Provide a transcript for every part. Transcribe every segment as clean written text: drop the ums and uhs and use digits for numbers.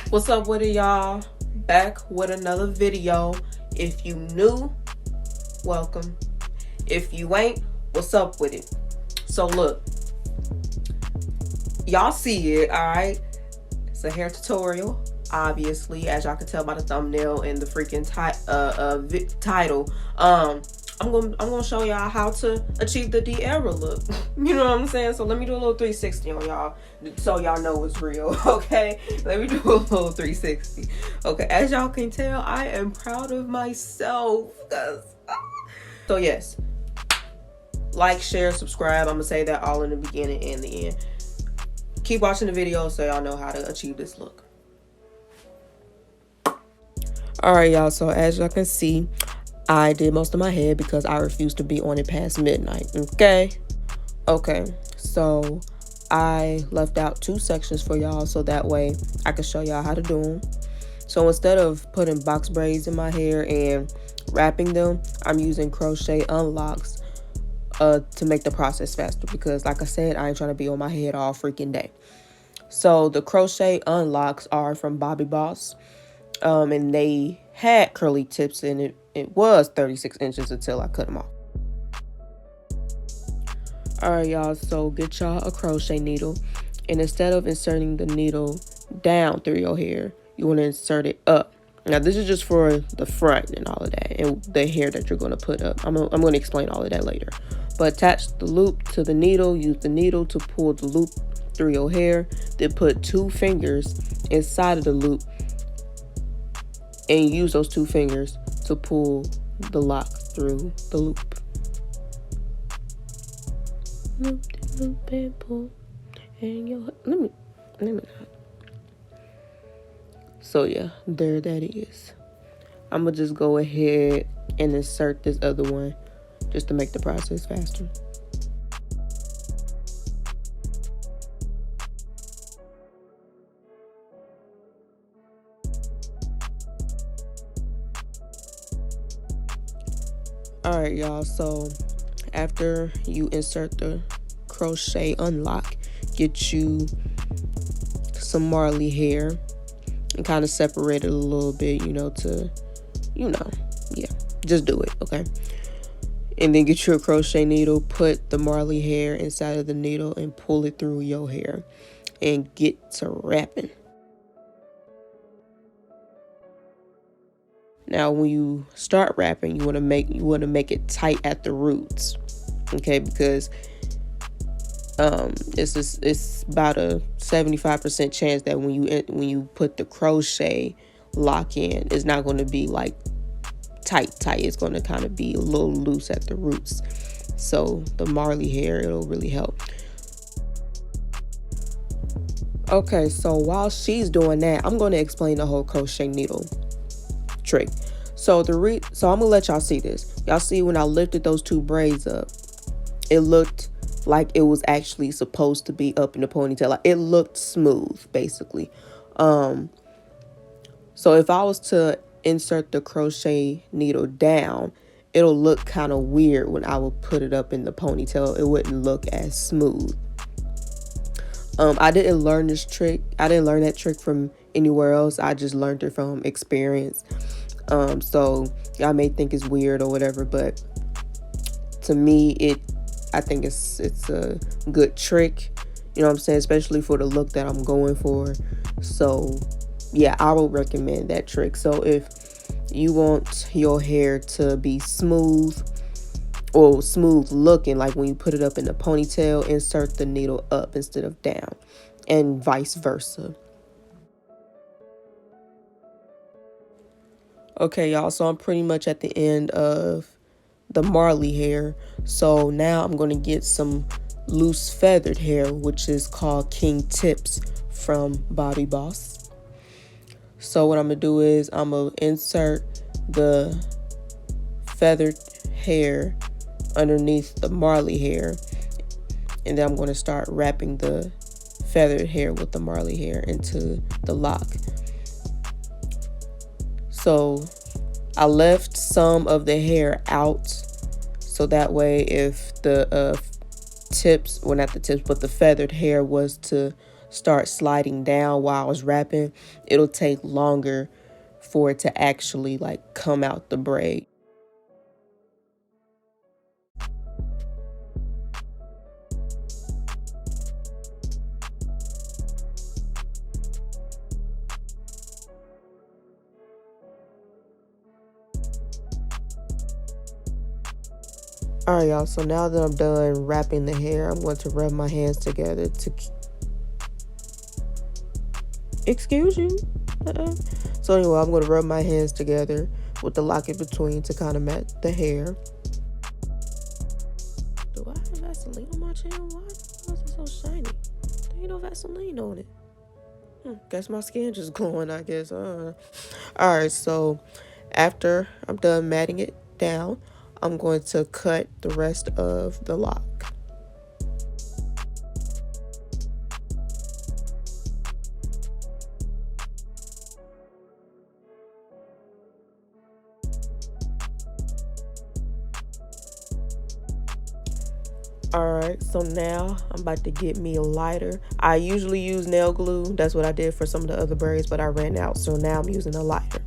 What's up with it, y'all? Back with another video. If you new, welcome. If you ain't, what's up with it? So look, y'all see it, all right? It's a hair tutorial, obviously, as y'all can tell by the thumbnail and the freaking title. I'm gonna show y'all how to achieve the D-era look. You know what I'm saying? So let me do a little 360 on y'all, so y'all know it's real. Okay, let me do a little 360. Okay, as y'all can tell, I am proud of myself. So yes, like, share, subscribe. I'm gonna say that all in the beginning and the end. Keep watching the video so y'all know how to achieve this look. All right, y'all. So as y'all can see, I did most of my hair because I refused to be on it past midnight. Okay, so I left out 2 sections for y'all so that way I can show y'all how to do them. So instead of putting box braids in my hair and wrapping them, I'm using crochet unlocks to make the process faster because, like I said, I ain't trying to be on my head all freaking day. So the crochet unlocks are from Bobby Boss, and they had curly tips in it. It was 36 inches until I cut them off. Alright, y'all, so get y'all a crochet needle, and instead of inserting the needle down through your hair, you want to insert it up. Now this is just for the front and all of that, and the hair that you're going to put up. I'm going to explain all of that later. But attach the loop to the needle, use the needle to pull the loop through your hair, then put 2 fingers inside of the loop and use those 2 fingers to pull the lock through the loop. Loop de loop and pull, and your let me not. So yeah, there that is. I'm gonna just go ahead and insert this other one just to make the process faster. Alright, y'all, so after you insert the crochet unlock, get you some Marley hair and kind of separate it a little bit, yeah, just do it, okay? And then get you a crochet needle, put the Marley hair inside of the needle and pull it through your hair and get to wrapping. Now, when you start wrapping, you want to make it tight at the roots, okay? Because it's about a 75% chance that when you put the crochet lock in, it's not going to be like tight. It's going to kind of be a little loose at the roots. So the Marley hair, it'll really help. Okay, so while she's doing that, I'm going to explain the whole crochet needle trick. So so I'm gonna let y'all see this. Y'all see when I lifted those 2 braids up, it looked like it was actually supposed to be up in the ponytail. Like, it looked smooth, basically. So if I was to insert the crochet needle down, it'll look kind of weird when I would put it up in the ponytail. It wouldn't look as smooth. I didn't learn this trick. I didn't learn that trick from anywhere else. I just learned it from experience. So y'all may think it's weird or whatever, but to me, I think it's a good trick. You know what I'm saying? Especially for the look that I'm going for. So yeah, I would recommend that trick. So if you want your hair to be smooth or smooth looking, like when you put it up in the ponytail, insert the needle up instead of down, and vice versa. Okay, y'all, so I'm pretty much at the end of the Marley hair. So now I'm going to get some loose feathered hair, which is called King Tips from Bobby Boss. So what I'm going to do is I'm going to insert the feathered hair underneath the Marley hair, and then I'm going to start wrapping the feathered hair with the Marley hair into the lock. So I left some of the hair out so that way if the tips, well, not the tips, but the feathered hair was to start sliding down while I was wrapping, it'll take longer for it to actually like come out the braid. Alright, y'all, so now that I'm done wrapping the hair, I'm going to rub my hands together to... Excuse you? So anyway, I'm going to rub my hands together with the lock in between to kind of match the hair. Do I have Vaseline on my chin? Why is it so shiny? There ain't no Vaseline on it. Guess my skin just glowing, I guess. Alright, so after I'm done matting it down, I'm going to cut the rest of the lock. Alright, so now I'm about to get me a lighter. I usually use nail glue. That's what I did for some of the other braids, but I ran out, so now I'm using a lighter.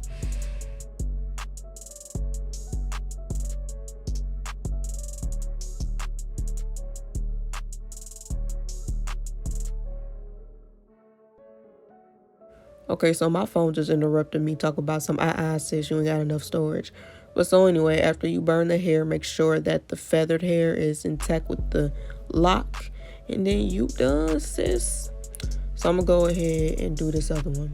Okay, so my phone just interrupted me talk about some sis, you ain't got enough storage. But so anyway, after you burn the hair, make sure that the feathered hair is intact with the lock. And then you done, sis. So I'm gonna go ahead and do this other one.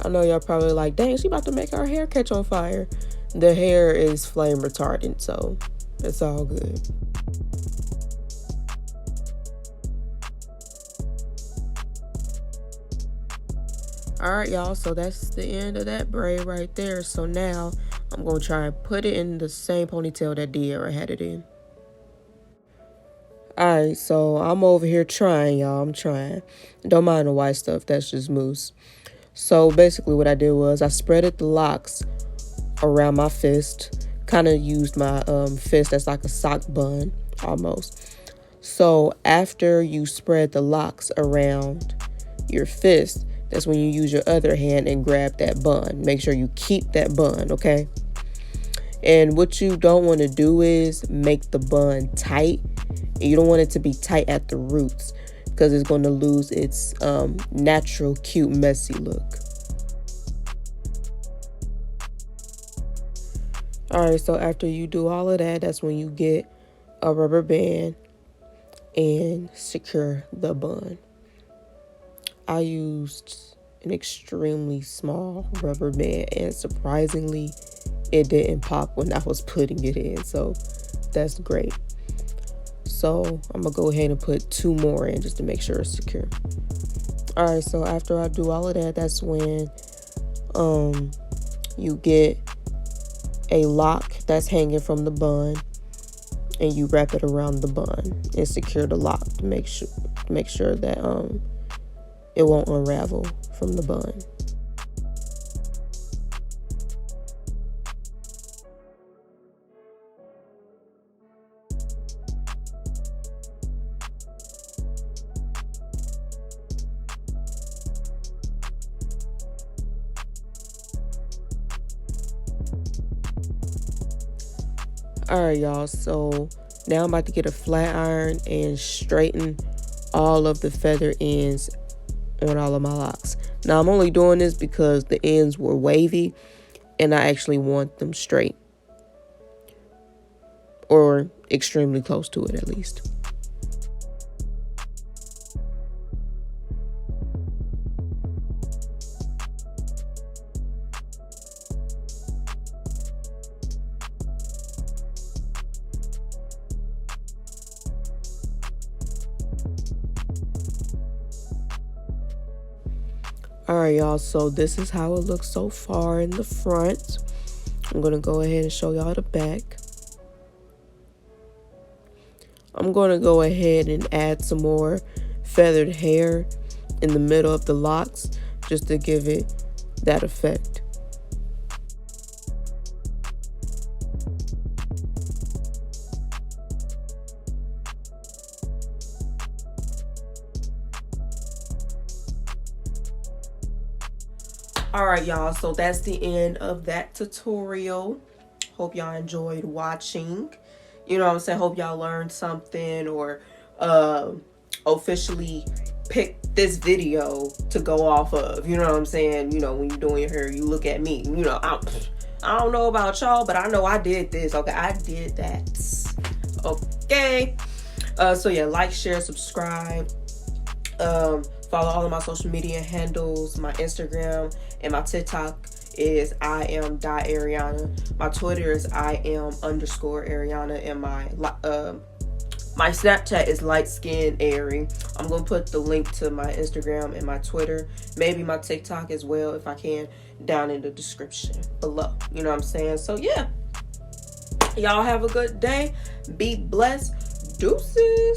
I know y'all probably like, dang, she about to make her hair catch on fire. The hair is flame retardant, so it's all good. Alright, y'all, so that's the end of that braid right there. So now I'm going to try and put it in the same ponytail that De'Ara had it in. Alright, so I'm over here trying, y'all. I'm trying. Don't mind the white stuff. That's just mousse. So basically what I did was I spreaded the locks around my fist. Kind of used my fist as like a sock bun almost. So after you spread the locks around your fist, that's when you use your other hand and grab that bun. Make sure you keep that bun, okay? And what you don't want to do is make the bun tight. You don't want it to be tight at the roots because it's going to lose its natural, cute, messy look. Alright, so after you do all of that, that's when you get a rubber band and secure the bun. I used an extremely small rubber band, and surprisingly, it didn't pop when I was putting it in, so that's great. So I'm gonna go ahead and put 2 more in just to make sure it's secure. All right, so after I do all of that, that's when you get a lock that's hanging from the bun, and you wrap it around the bun and secure the lock to make sure that it won't unravel from the bun. Alright, y'all, so now I'm about to get a flat iron and straighten all of the feather ends on all of my locks. Now, I'm only doing this because the ends were wavy and I actually want them straight, or extremely close to it at least. Alright, y'all, so this is how it looks so far in the front. I'm going to go ahead and show y'all the back. I'm going to go ahead and add some more feathered hair in the middle of the locks just to give it that effect. Alright, y'all, so that's the end of that tutorial. Hope y'all enjoyed watching. You know what I'm saying? Hope y'all learned something, or officially picked this video to go off of. You know what I'm saying? You know, when you're doing your hair, you look at me. You know, I don't know about y'all, but I know I did this. Okay, I did that. Okay. So yeah, like, share, subscribe. Follow all of my social media handles. My Instagram and my TikTok is Iam.Ariana. My Twitter is Iam_Ariana, and my Snapchat is lightskinary. I'm gonna put the link to my Instagram and my Twitter, maybe my TikTok as well if I can, down in the description below. You know what I'm saying? So yeah, y'all have a good day. Be blessed. Deuces.